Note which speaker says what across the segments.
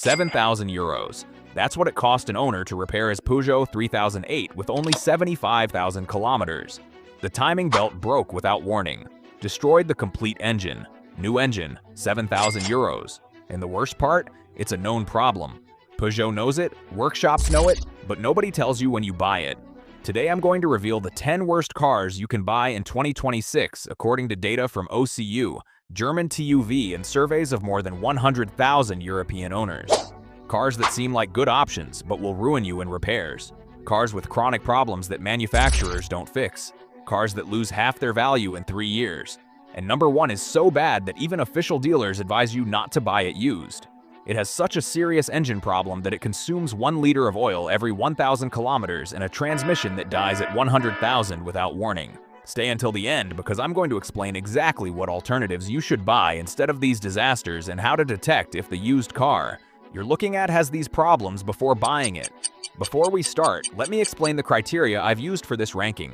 Speaker 1: 7,000 euros. That's what it cost an owner to repair his Peugeot 3008 with only 75,000 kilometers. The timing belt broke without warning, destroyed the complete engine. New engine, 7,000 euros. And the worst part? It's a known problem. Peugeot knows it, workshops know it, but nobody tells you when you buy it. Today I'm going to reveal the 10 worst cars you can buy in 2026 according to data from OCU, German TÜV, and surveys of more than 100,000 European owners. Cars that seem like good options but will ruin you in repairs. Cars with chronic problems that manufacturers don't fix. Cars that lose half their value in 3 years. And number 1 is so bad that even official dealers advise you not to buy it used. It has such a serious engine problem that it consumes 1 liter of oil every 1,000 kilometers and a transmission that dies at 100,000 without warning. Stay until the end because I'm going to explain exactly what alternatives you should buy instead of these disasters and how to detect if the used car you're looking at has these problems before buying it. Before we start, let me explain the criteria I've used for this ranking.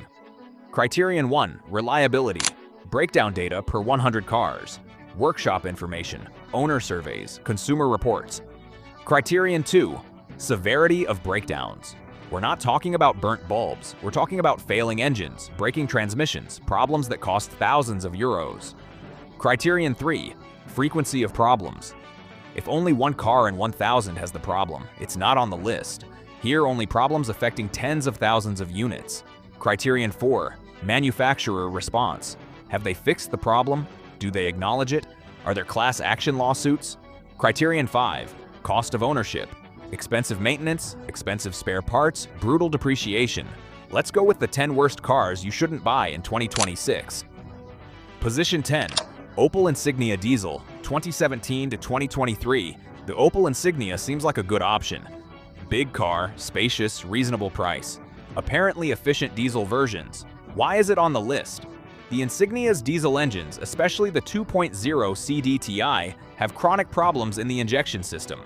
Speaker 1: Criterion 1. Reliability. Breakdown data per 100 cars. Workshop information, owner surveys, consumer reports. Criterion 2. Severity of breakdowns. We're not talking about burnt bulbs, we're talking about failing engines, breaking transmissions, problems that cost thousands of euros. Criterion 3. Frequency of problems. If only 1 car in 1,000 has the problem, it's not on the list. Here, only problems affecting tens of thousands of units. Criterion 4. Manufacturer response. Have they fixed the problem? Do they acknowledge it? Are there class action lawsuits? Criterion 5. Cost of ownership. Expensive maintenance, expensive spare parts, brutal depreciation. Let's go with the 10 worst cars you shouldn't buy in 2026. Position 10. Opel Insignia Diesel, 2017 to 2023. The Opel Insignia seems like a good option. Big car, spacious, reasonable price. Apparently efficient diesel versions. Why is it on the list? The Insignia's diesel engines, especially the 2.0 CDTI, have chronic problems in the injection system.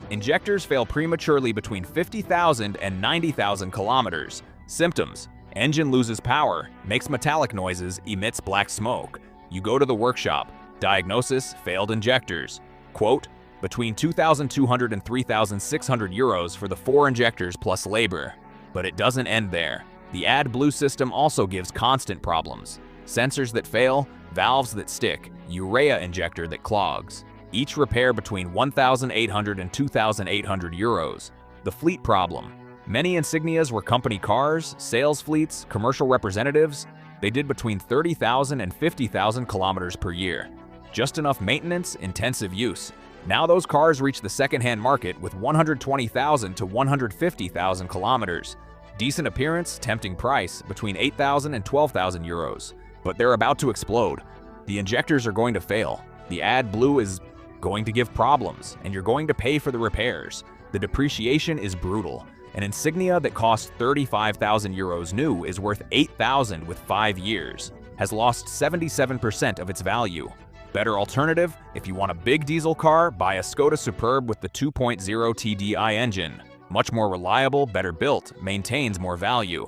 Speaker 1: Injectors fail prematurely between 50,000 and 90,000 kilometers. Symptoms: engine loses power, makes metallic noises, emits black smoke. You go to the workshop. Diagnosis: failed injectors. Quote, between 2,200 and 3,600 euros for the 4 injectors plus labor. But it doesn't end there. The AdBlue system also gives constant problems. Sensors that fail, valves that stick, urea injector that clogs. Each repair between 1,800 and 2,800 euros. The fleet problem. Many Insignias were company cars, sales fleets, commercial representatives. They did between 30,000 and 50,000 kilometers per year. Just enough maintenance, intensive use. Now those cars reach the second-hand market with 120,000 to 150,000 kilometers. Decent appearance, tempting price, between 8,000 and 12,000 euros. But they're about to explode. The injectors are going to fail. The AdBlue is going to give problems, and you're going to pay for the repairs. The depreciation is brutal. An Insignia that cost 35,000 euros new is worth 8,000 with 5 years. Has lost 77% of its value. Better alternative: if you want a big diesel car, buy a Skoda Superb with the 2.0 TDI engine. Much more reliable, better built, maintains more value.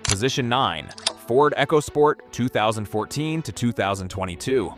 Speaker 1: Position 9. Ford EcoSport 2014 to 2022.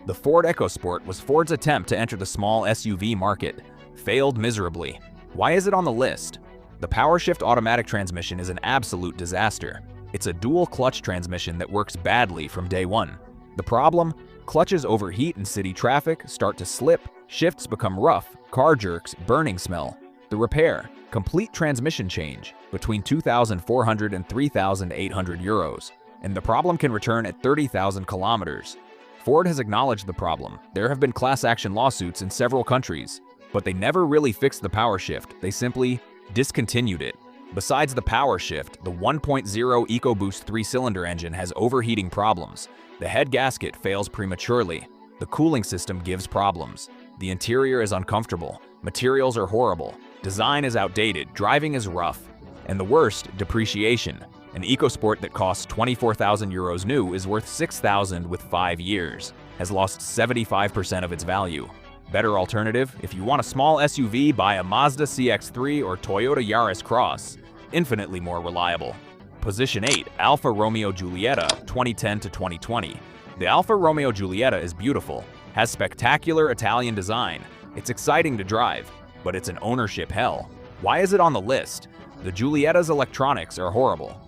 Speaker 1: The Ford EcoSport was Ford's attempt to enter the small SUV market. Failed miserably. Why is it on the list? The PowerShift automatic transmission is an absolute disaster. It's a dual-clutch transmission that works badly from day one. The problem? Clutches overheat in city traffic, start to slip, shifts become rough, car jerks, burning smell. The repair: complete transmission change, between 2,400 and 3,800 euros. And the problem can return at 30,000 kilometers. Ford has acknowledged the problem. There have been class action lawsuits in several countries. But they never really fixed the PowerShift, they simply discontinued it. Besides the PowerShift, the 1.0 EcoBoost 3-cylinder engine has overheating problems. The head gasket fails prematurely. The cooling system gives problems. The interior is uncomfortable. Materials are horrible. Design is outdated. Driving is rough. And the worst, depreciation. An EcoSport that costs 24,000 euros new is worth 6,000 with 5 years. Has lost 75% of its value. Better alternative: if you want a small SUV, buy a Mazda CX-3 or Toyota Yaris Cross. Infinitely more reliable. Position 8. Alfa Romeo Giulietta 2010 to 2020. The Alfa Romeo Giulietta is beautiful, has spectacular Italian design. It's exciting to drive, but it's an ownership hell. Why is it on the list? The Giuliette's electronics are horrible.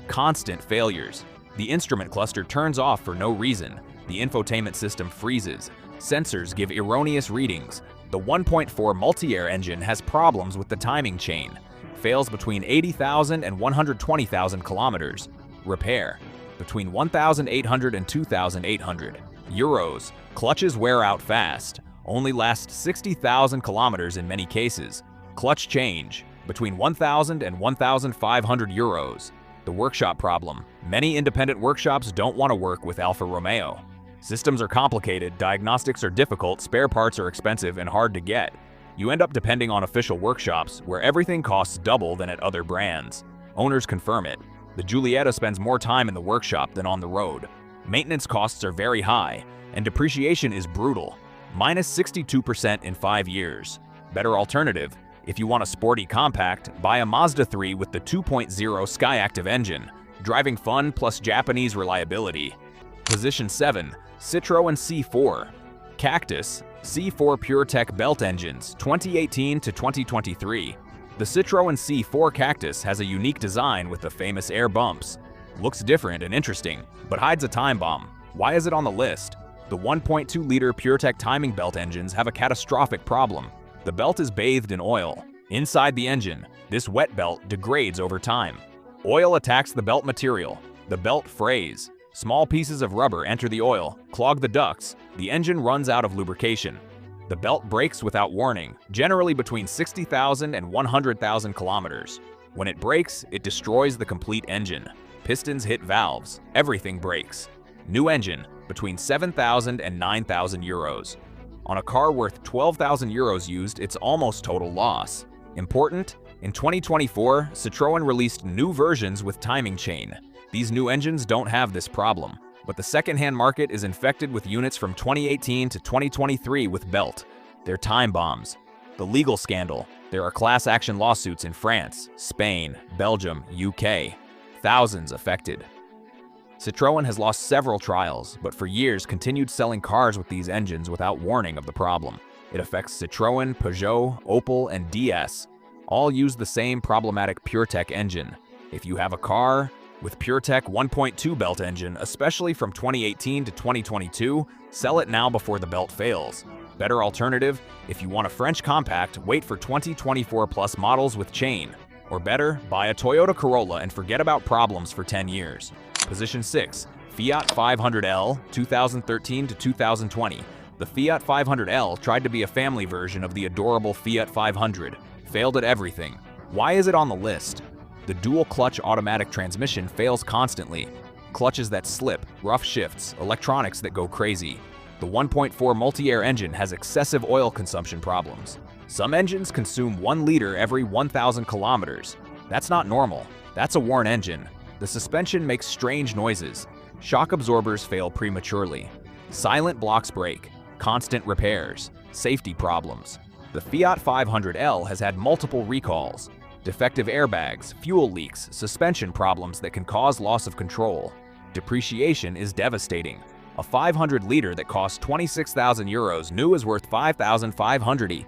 Speaker 1: Constant failures. The instrument cluster turns off for no reason. The infotainment system freezes. Sensors give erroneous readings. The 1.4 MultiAir engine has problems with the timing chain. Fails between 80,000 and 120,000 kilometers. Repair. Between 1,800 and 2,800 euros. Clutches wear out fast. Only last 60,000 kilometers in many cases. Clutch change. Between 1,000 and 1,500 euros. The workshop problem. Many independent workshops don't want to work with Alfa Romeo. Systems are complicated, diagnostics are difficult, spare parts are expensive and hard to get. You end up depending on official workshops, where everything costs double than at other brands. Owners confirm it. The Giulietta spends more time in the workshop than on the road. Maintenance costs are very high, and depreciation is brutal. Minus 62% in 5 years. Better alternative. If you want a sporty compact, buy a Mazda 3 with the 2.0 Skyactiv engine. Driving fun plus Japanese reliability. Position 7. Citroën C4. Cactus, C4 PureTech belt engines, 2018 to 2023. The Citroën C4 Cactus has a unique design with the famous air bumps. Looks different and interesting, but hides a time bomb. Why is it on the list? The 1.2-liter PureTech timing belt engines have a catastrophic problem. The belt is bathed in oil. Inside the engine, this wet belt degrades over time. Oil attacks the belt material. The belt frays. Small pieces of rubber enter the oil, clog the ducts. The engine runs out of lubrication. The belt breaks without warning, generally between 60,000 and 100,000 kilometers. When it breaks, it destroys the complete engine. Pistons hit valves. Everything breaks. New engine, between 7,000 and 9,000 euros. On a car worth 12,000 euros used, it's almost total loss. Important? In 2024, Citroën released new versions with timing chain. These new engines don't have this problem, but the second-hand market is infected with units from 2018 to 2023 with belt. They're time bombs. The legal scandal. There are class action lawsuits in France, Spain, Belgium, UK. Thousands affected. Citroën has lost several trials, but for years continued selling cars with these engines without warning of the problem. It affects Citroën, Peugeot, Opel, and DS. All use the same problematic PureTech engine. If you have a car with PureTech 1.2 belt engine, especially from 2018 to 2022, sell it now before the belt fails. Better alternative, if you want a French compact, wait for 2024 plus models with chain. Or better, buy a Toyota Corolla and forget about problems for 10 years. Position 6. Fiat 500L, 2013 to 2020. The Fiat 500L tried to be a family version of the adorable Fiat 500. Failed at everything. Why is it on the list? The dual-clutch automatic transmission fails constantly. Clutches that slip, rough shifts, electronics that go crazy. The 1.4 MultiAir engine has excessive oil consumption problems. Some engines consume 1 liter every 1,000 kilometers. That's not normal. That's a worn engine. The suspension makes strange noises. Shock absorbers fail prematurely. Silent blocks break. Constant repairs. Safety problems. The Fiat 500L has had multiple recalls. Defective airbags, fuel leaks, suspension problems that can cause loss of control. Depreciation is devastating. A 500-liter that costs 26,000 euros new is worth 5,500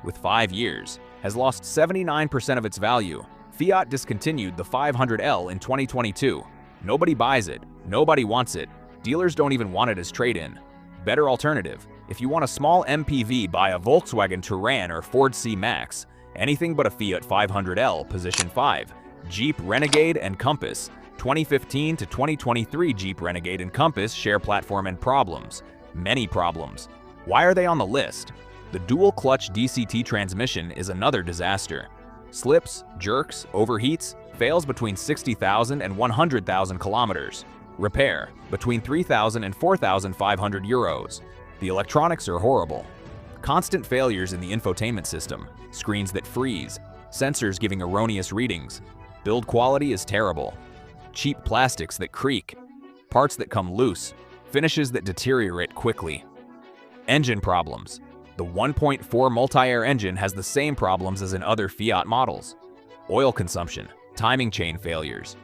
Speaker 1: with 5 years, has lost 79% of its value. Fiat discontinued the 500L in 2022. Nobody buys it. Nobody wants it. Dealers don't even want it as trade-in. Better alternative. If you want a small MPV, buy a Volkswagen Touran or Ford C-Max. Anything but a Fiat 500L, position 5. Jeep Renegade and Compass. 2015 to 2023 Jeep Renegade and Compass share platform and problems. Many problems. Why are they on the list? The dual-clutch DCT transmission is another disaster. Slips, jerks, overheats, fails between 60,000 and 100,000 kilometers. Repair, between 3,000 and 4,500 euros. The electronics are horrible. Constant failures in the infotainment system, screens that freeze, sensors giving erroneous readings. Build quality is terrible. Cheap plastics that creak, parts that come loose, finishes that deteriorate quickly. Engine problems. The 1.4 MultiAir engine has the same problems as in other Fiat models. Oil consumption, timing chain failures.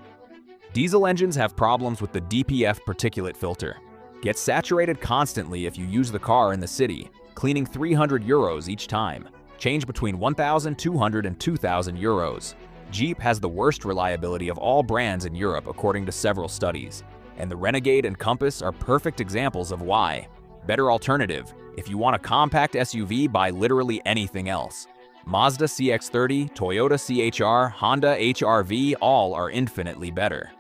Speaker 1: Diesel engines have problems with the DPF particulate filter. Gets saturated constantly if you use the car in the city. cleaning €300 each time. Change between 1,200 and 2,000 euros. Jeep has the worst reliability of all brands in Europe according to several studies, and the Renegade and Compass are perfect examples of why. Better alternative. If you want a compact SUV, buy literally anything else. Mazda CX-30, Toyota CHR, Honda HR-V, all are infinitely better.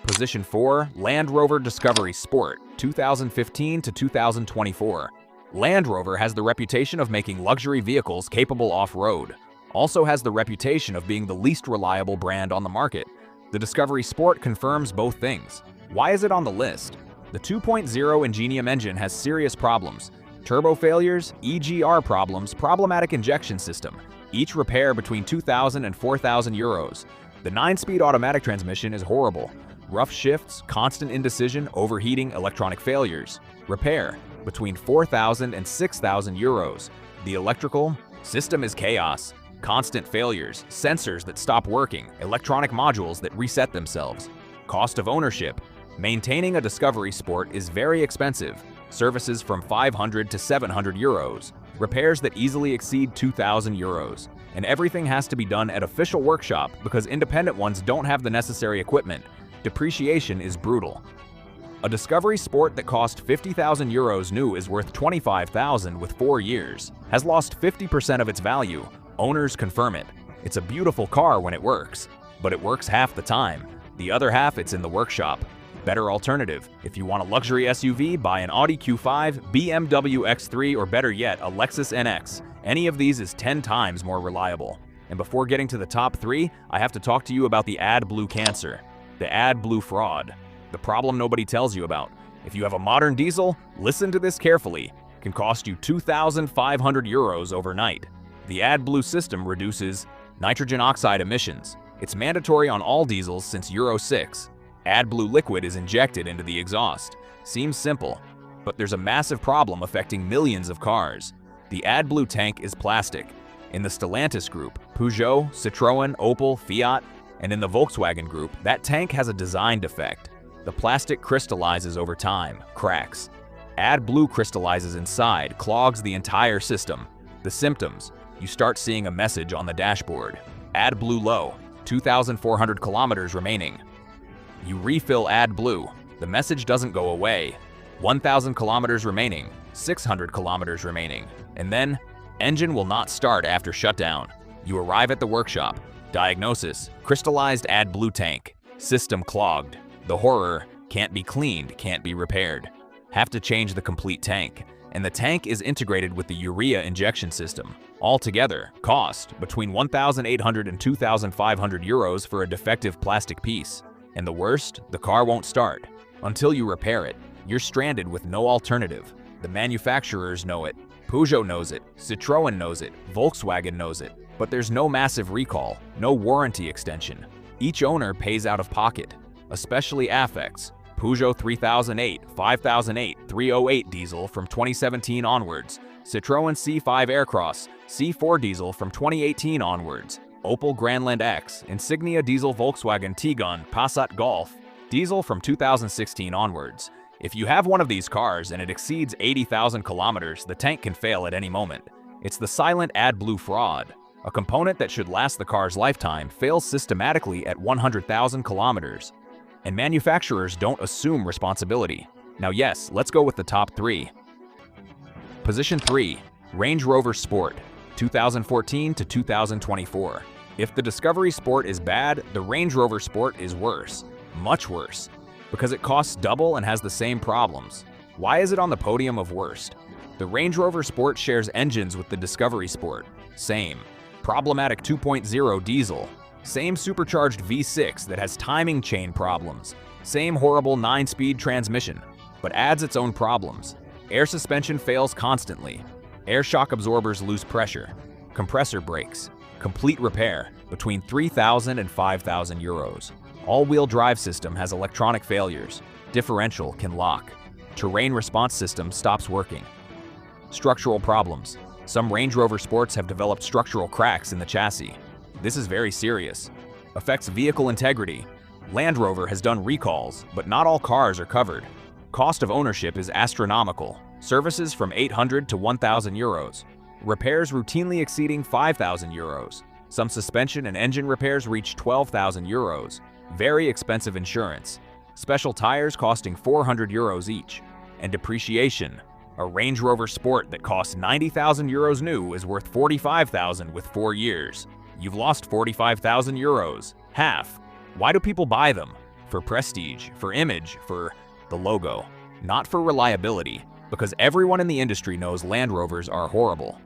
Speaker 1: Position 4, Land Rover Discovery Sport, 2015 to 2024. Land Rover has the reputation of making luxury vehicles capable off-road. Also has the reputation of being the least reliable brand on the market. The Discovery Sport confirms both things. Why is it on the list? The 2.0 Ingenium engine has serious problems. Turbo failures, EGR problems, problematic injection system. Each repair between 2,000 and 4,000 euros. The 9-speed automatic transmission is horrible. Rough shifts, constant indecision, overheating, electronic failures. Repair between 4,000 and 6,000 euros. The electrical system is chaos. Constant failures, sensors that stop working, electronic modules that reset themselves. Cost of ownership. Maintaining a Discovery Sport is very expensive. Services from 500 to 700 euros. Repairs that easily exceed 2,000 euros. And everything has to be done at official workshop because independent ones don't have the necessary equipment. Depreciation is brutal. A Discovery Sport that cost 50,000 euros new is worth 25,000 with 4 years. Has lost 50% of its value. Owners confirm it. It's a beautiful car when it works, but it works half the time. The other half it's in the workshop. Better alternative. If you want a luxury SUV, buy an Audi Q5, BMW X3, or better yet, a Lexus NX. Any of these is 10 times more reliable. And before getting to the top 3, I have to talk to you about the AdBlue cancer. The AdBlue fraud. The problem nobody tells you about. If you have a modern diesel, listen to this carefully. It can cost you 2,500 euros overnight. The AdBlue system reduces nitrogen oxide emissions. It's mandatory on all diesels since Euro 6. AdBlue liquid is injected into the exhaust. Seems simple, but there's a massive problem affecting millions of cars. The AdBlue tank is plastic. In the Stellantis group, Peugeot, Citroën, Opel, Fiat, and in the Volkswagen group, that tank has a design defect. The plastic crystallizes over time, cracks. AdBlue crystallizes inside, clogs the entire system. The symptoms: you start seeing a message on the dashboard. AdBlue low, 2,400 kilometers remaining. You refill AdBlue, the message doesn't go away. 1,000 kilometers remaining, 600 kilometers remaining, and then engine will not start after shutdown. You arrive at the workshop. Diagnosis: crystallized AdBlue tank. System clogged. The horror: can't be cleaned, can't be repaired. Have to change the complete tank. And the tank is integrated with the urea injection system. Altogether, cost between 1,800 and 2,500 euros for a defective plastic piece. And the worst, the car won't start. Until you repair it, you're stranded with no alternative. The manufacturers know it. Peugeot knows it. Citroën knows it. Volkswagen knows it. But there's no massive recall, no warranty extension. Each owner pays out of pocket, especially affects. Peugeot 3008, 5008, 308 diesel from 2017 onwards. Citroën C5 Aircross, C4 diesel from 2018 onwards. Opel Grandland X, Insignia diesel, Volkswagen Tiguan, Passat Golf, diesel from 2016 onwards. If you have one of these cars and it exceeds 80,000 kilometers, the tank can fail at any moment. It's the silent AdBlue fraud. A component that should last the car's lifetime fails systematically at 100,000 kilometers. And manufacturers don't assume responsibility. Now yes, let's go with the top 3. Position 3, Range Rover Sport, 2014 to 2024. If the Discovery Sport is bad, the Range Rover Sport is worse. Much worse. Because it costs double and has the same problems. Why is it on the podium of worst? The Range Rover Sport shares engines with the Discovery Sport. Same. Problematic 2.0 diesel. Same supercharged V6 that has timing chain problems. Same horrible 9-speed transmission, but adds its own problems. Air suspension fails constantly. Air shock absorbers lose pressure. Compressor breaks. Complete repair, between 3,000 and 5,000 euros. All-wheel drive system has electronic failures. Differential can lock. Terrain response system stops working. Structural problems. Some Range Rover Sports have developed structural cracks in the chassis. This is very serious. Affects vehicle integrity. Land Rover has done recalls, but not all cars are covered. Cost of ownership is astronomical. Services from 800 to 1,000 euros. Repairs routinely exceeding 5,000 euros. Some suspension and engine repairs reach 12,000 euros. Very expensive insurance. Special tires costing 400 euros each. And depreciation. A Range Rover Sport that costs 90,000 euros new is worth 45,000 with 4 years. You've lost 45,000 euros. Half. Why do people buy them? For prestige, for image, for the logo. Not for reliability, because everyone in the industry knows Land Rovers are horrible.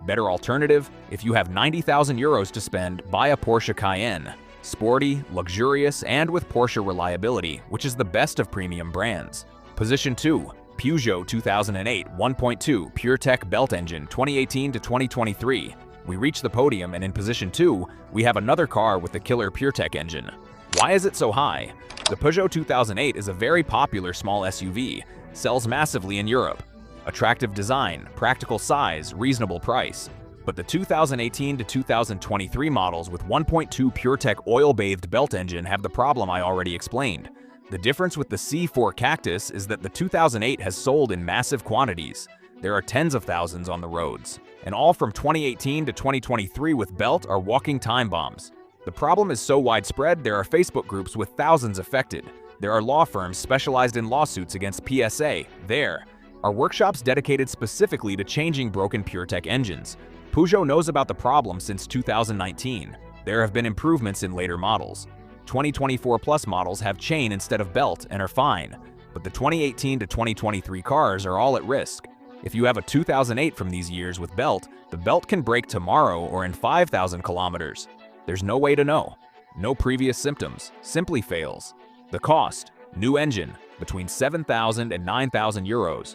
Speaker 1: Better alternative, if you have 90,000 euros to spend, buy a Porsche Cayenne. Sporty, luxurious, and with Porsche reliability, which is the best of premium brands. Position 2. Peugeot 2008 1.2 PureTech belt engine 2018 to 2023. We reach the podium, and in position 2, we have another car with the killer PureTech engine. Why is it so high? The Peugeot 2008 is a very popular small SUV, sells massively in Europe. Attractive design, practical size, reasonable price. But the 2018 to 2023 models with 1.2 PureTech oil-bathed belt engine have the problem I already explained. The difference with the C4 Cactus is that the 2008 has sold in massive quantities. There are tens of thousands on the roads, and all from 2018 to 2023 with belt are walking time bombs. The problem is so widespread there are Facebook groups with thousands affected. There are law firms specialized in lawsuits against PSA. There are workshops dedicated specifically to changing broken PureTech engines. Peugeot knows about the problem since 2019. There have been improvements in later models. 2024 Plus models have chain instead of belt and are fine, but the 2018 to 2023 cars are all at risk. If you have a 2008 from these years with belt, the belt can break tomorrow or in 5,000 kilometers. There's no way to know. No previous symptoms, simply fails. The cost, new engine, between 7,000 and 9,000 euros.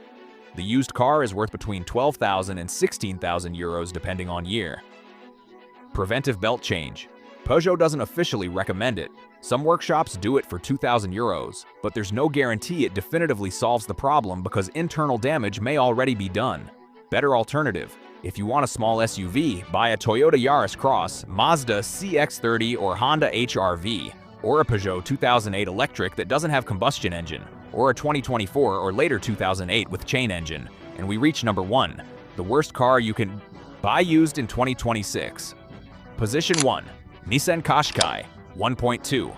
Speaker 1: The used car is worth between 12,000 and 16,000 euros depending on year. Preventive belt change. Peugeot doesn't officially recommend it. Some workshops do it for 2,000 euros, but there's no guarantee it definitively solves the problem because internal damage may already be done. Better alternative. If you want a small SUV, buy a Toyota Yaris Cross, Mazda CX-30 or Honda HR-V, or a Peugeot 2008 electric that doesn't have combustion engine, or a 2024 or later 2008 with chain engine. And we reach number 1, the worst car you can buy used in 2026. Position 1. Nissan Qashqai 1.2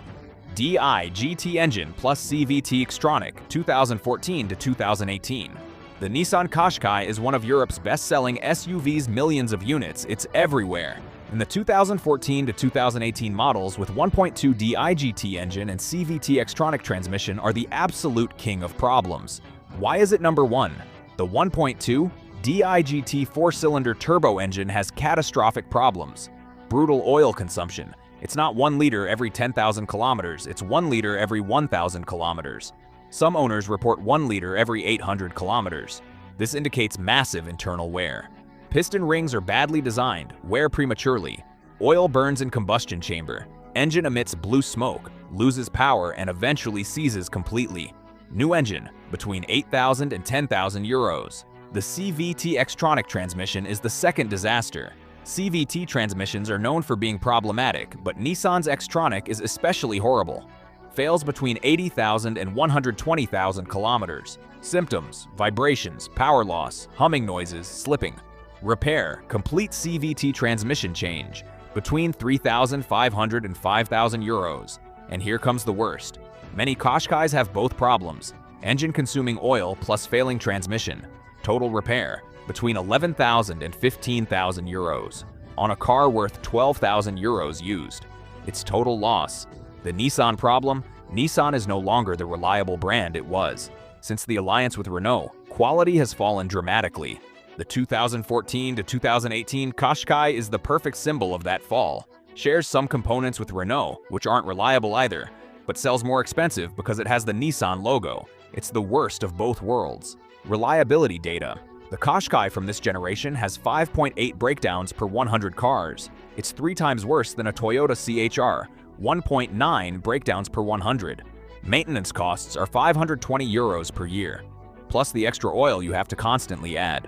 Speaker 1: Di GT engine plus CVT Xtronic 2014 to 2018. The Nissan Qashqai is one of Europe's best-selling SUVs, millions of units, it's everywhere. And the 2014 to 2018 models with 1.2 Di GT engine and CVT Xtronic transmission are the absolute king of problems. Why is it number 1? The 1.2 Di GT 4-cylinder turbo engine has catastrophic problems. Brutal oil consumption. It's not 1 liter every 10,000 kilometers, it's 1 liter every 1,000 kilometers. Some owners report 1 liter every 800 kilometers. This indicates massive internal wear. Piston rings are badly designed, wear prematurely. Oil burns in combustion chamber. Engine emits blue smoke, loses power, and eventually seizes completely. New engine, between 8,000 and 10,000 euros. The CVT Xtronic transmission is the second disaster. CVT transmissions are known for being problematic, but Nissan's Xtronic is especially horrible. Fails between 80,000 and 120,000 kilometers. Symptoms: vibrations, power loss, humming noises, slipping. Repair: complete CVT transmission change, between 3,500 and 5,000 euros. And here comes the worst. Many Qashqais have both problems: engine consuming oil plus failing transmission. Total repair: between 11,000 and 15,000 euros. On a car worth 12,000 euros used. It's total loss. The Nissan problem? Nissan is no longer the reliable brand it was. Since the alliance with Renault, quality has fallen dramatically. The 2014 to 2018 Qashqai is the perfect symbol of that fall. Shares some components with Renault, which aren't reliable either, but sells more expensive because it has the Nissan logo. It's the worst of both worlds. Reliability data. The Qashqai from this generation has 5.8 breakdowns per 100 cars. It's 3 times worse than a Toyota CHR, 1.9 breakdowns per 100. Maintenance costs are 520 euros per year, plus the extra oil you have to constantly add.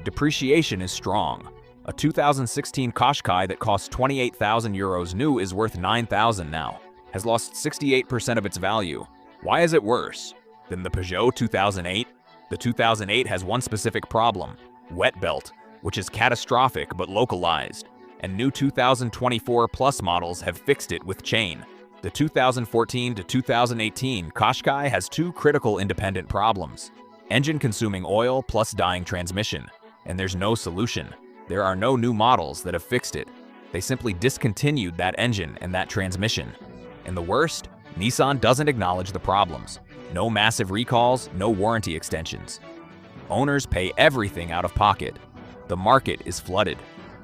Speaker 1: Depreciation is strong. A 2016 Qashqai that costs 28,000 euros new is worth 9,000 now, has lost 68% of its value. Why is it worse than the Peugeot 2008? The 2008 has one specific problem, wet belt, which is catastrophic but localized, and new 2024 Plus models have fixed it with chain. The 2014 to 2018 Qashqai has two critical independent problems: engine consuming oil plus dying transmission, and there's no solution. There are no new models that have fixed it. They simply discontinued that engine and that transmission. And the worst, Nissan doesn't acknowledge the problems. No massive recalls, no warranty extensions. Owners pay everything out of pocket. The market is flooded.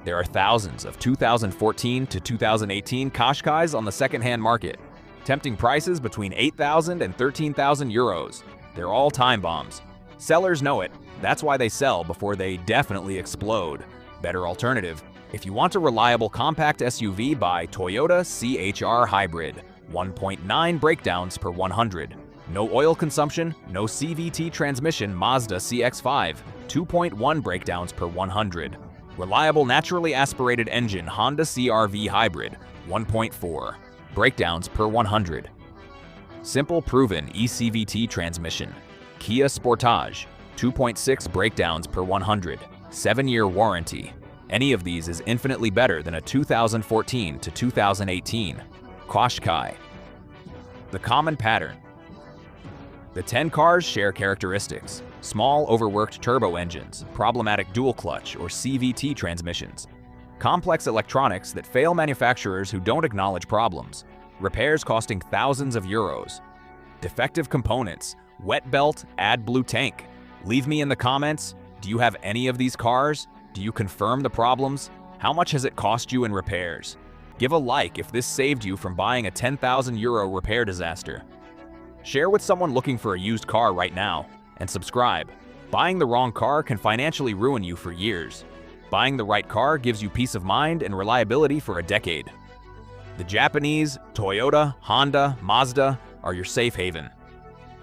Speaker 1: There are thousands of 2014 to 2018 Qashqais on the second-hand market, tempting prices between 8,000 and 13,000 euros. They're all time bombs. Sellers know it. That's why they sell before they definitely explode. Better alternative: if you want a reliable compact SUV, buy Toyota CHR Hybrid, 1.9 breakdowns per 100. No oil consumption, no CVT transmission Mazda CX-5, 2.1 breakdowns per 100. Reliable naturally aspirated engine Honda CR-V Hybrid, 1.4 breakdowns per 100. Simple proven eCVT transmission Kia Sportage, 2.6 breakdowns per 100, 7-year warranty. Any of these is infinitely better than a 2014 to 2018 Qashqai. The common pattern. The 10 cars share characteristics: small, overworked turbo engines, problematic dual clutch or CVT transmissions, complex electronics that fail manufacturers who don't acknowledge problems, repairs costing thousands of euros, defective components, wet belt, AdBlue tank. Leave me in the comments, do you have any of these cars? Do you confirm the problems? How much has it cost you in repairs? Give a like if this saved you from buying a 10,000 euro repair disaster. Share with someone looking for a used car right now, and subscribe. Buying the wrong car can financially ruin you for years. Buying the right car gives you peace of mind and reliability for a decade. The Japanese, Toyota, Honda, Mazda are your safe haven.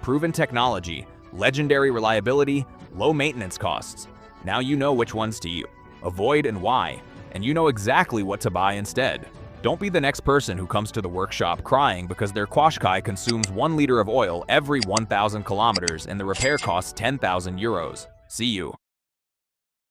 Speaker 1: Proven technology, legendary reliability, low maintenance costs. Now you know which ones to avoid and why, and you know exactly what to buy instead. Don't be the next person who comes to the workshop crying because their Qashqai consumes 1 liter of oil every 1,000 kilometers and the repair costs 10,000 euros. See you.